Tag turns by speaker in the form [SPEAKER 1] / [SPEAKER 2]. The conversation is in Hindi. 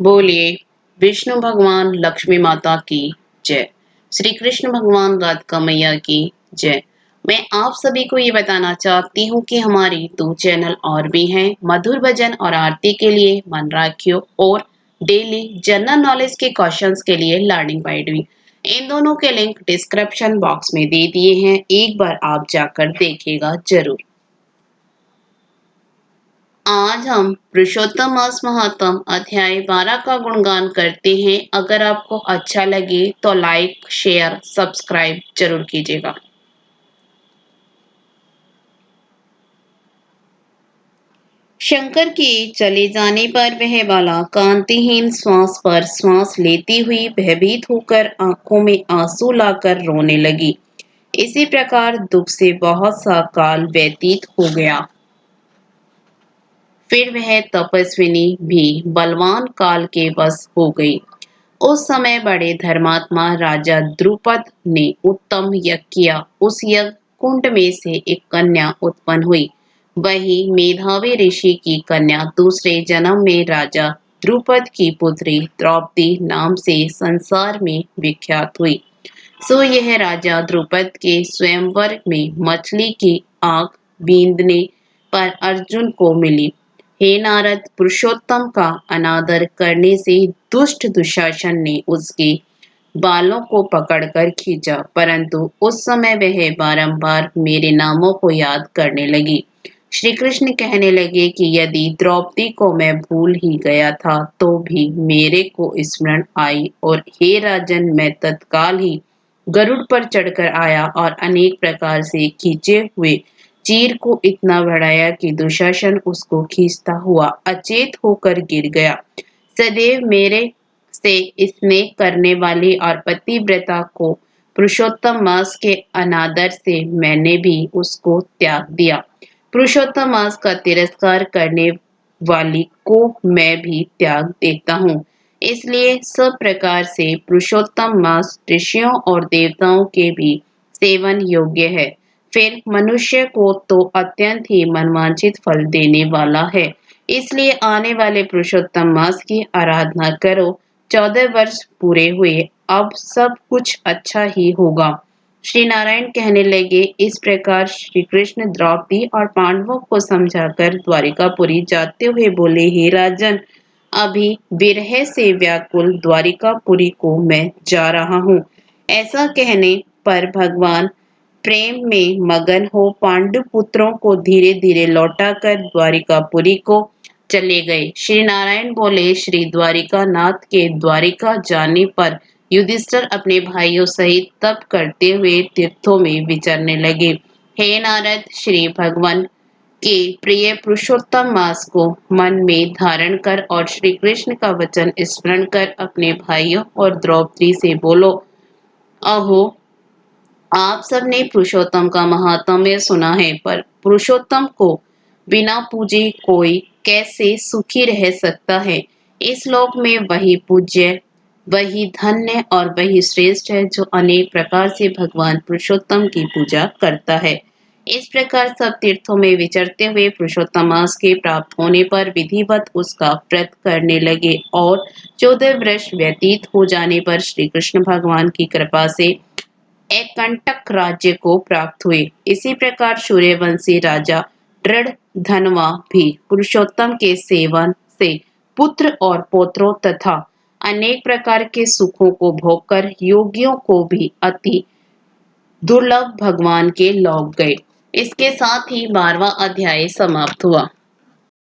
[SPEAKER 1] बोलिए विष्णु भगवान लक्ष्मी माता की जय। श्री कृष्ण भगवान राधिका मैया की जय। मैं आप सभी को ये बताना चाहती हूँ कि हमारी 2 चैनल और भी हैं, मधुर भजन और आरती के लिए मन राखियो और डेली जनरल नॉलेज के क्वेश्चंस के लिए लर्निंग बाइट भी। इन दोनों के लिंक डिस्क्रिप्शन बॉक्स में दे दिए हैं, एक बार आप जाकर देखिएगा जरूर। आज हम पुरुषोत्तम मास महात्म अध्याय 12 का गुणगान करते हैं। अगर आपको अच्छा लगे तो लाइक शेयर सब्सक्राइब जरूर कीजिएगा। शंकर के चले जाने पर वह बाला कांतिहीन श्वास पर श्वास लेती हुई भयभीत होकर आंखों में आंसू लाकर रोने लगी। इसी प्रकार दुख से बहुत सा काल व्यतीत हो गया। फिर वह तपस्विनी भी बलवान काल के वश हो गई। उस समय बड़े धर्मात्मा राजा द्रुपद ने उत्तम यज्ञ किया। उस यज्ञ कुंड में से एक कन्या उत्पन्न हुई। वही मेधावी ऋषि की कन्या दूसरे जन्म में राजा द्रुपद की पुत्री द्रौपदी नाम से संसार में विख्यात हुई। सो यह राजा द्रुपद के स्वयंवर में मछली की आंख बींधने पर अर्जुन को मिली। हे नारद, पुरुषोत्तम का अनादर करने से दुष्ट दुशासन ने उसके बालों को पकड़कर खींचा, परंतु उस समय वह बारंबार मेरे नामों को याद करने लगी। श्री कृष्ण कहने लगे कि यदि द्रौपदी को मैं भूल ही गया था तो भी मेरे को स्मरण आई, और हे राजन, मैं तत्काल ही गरुड़ पर चढ़कर आया और अनेक प्रकार से खींचे हुए चीर को इतना बढ़ाया कि दुशासन उसको खींचता हुआ अचेत होकर गिर गया। सदैव मेरे से स्नेह करने वाली और पतिव्रता को पुरुषोत्तम मास के अनादर से मैंने भी उसको त्याग दिया। पुरुषोत्तम मास का तिरस्कार करने वाली को मैं भी त्याग देता हूँ। इसलिए सब प्रकार से पुरुषोत्तम मास ऋषियों और देवताओं के भी सेवन योग्य है। फिर मनुष्य को तो अत्यंत ही मनवांछित फल देने वाला है। इसलिए आने वाले पुरुषोत्तम मास की आराधना करो। 14 वर्ष पूरे हुए, अब सब कुछ अच्छा ही होगा। श्री नारायण कहने लगे, इस प्रकार श्री कृष्ण द्रौपदी और पांडवों को समझाकर द्वारिकापुरी जाते हुए बोले, हे राजन, अभी विरह से व्याकुल द्वारिकापुरी को मैं जा रहा हूँ। ऐसा कहने पर भगवान प्रेम में मगन हो पांडु पुत्रों को धीरे धीरे लौटाकर द्वारिकापुरी को चले गए। श्री नारायण बोले, श्री द्वारिका नाथ के द्वारिका जाने पर युधिष्ठिर अपने भाइयों सहित तप करते हुए तीर्थों में विचरने लगे। हे नारद, श्री भगवान के प्रिय पुरुषोत्तम मास को मन में धारण कर और श्री कृष्ण का वचन स्मरण कर अपने भाइयों और द्रौपदी से बोलो, अहो, आप सबने पुरुषोत्तम का महात्म्य सुना है, पर पुरुषोत्तम को बिना पूजे कोई कैसे सुखी रह सकता है। इस लोक में वही पूज्य, वही धन्य और वही श्रेष्ठ है जो अनेक प्रकार से भगवान पुरुषोत्तम की पूजा करता है। इस प्रकार सब तीर्थों में विचरते हुए पुरुषोत्तम मास के प्राप्त होने पर विधिवत उसका व्रत करने लगे और 14 वर्ष व्यतीत हो जाने पर श्री कृष्ण भगवान की कृपा से एकंटक राज्य को प्राप्त हुए। इसी प्रकार सूर्यवंशी राजा दृढ़ धनवा भी पुरुषोत्तम के सेवन से पुत्र और पौत्रों तथा अनेक प्रकार के सुखों को भोगकर योगियों को भी अति दुर्लभ भगवान के लौक गए। इसके साथ ही 12वां अध्याय समाप्त हुआ।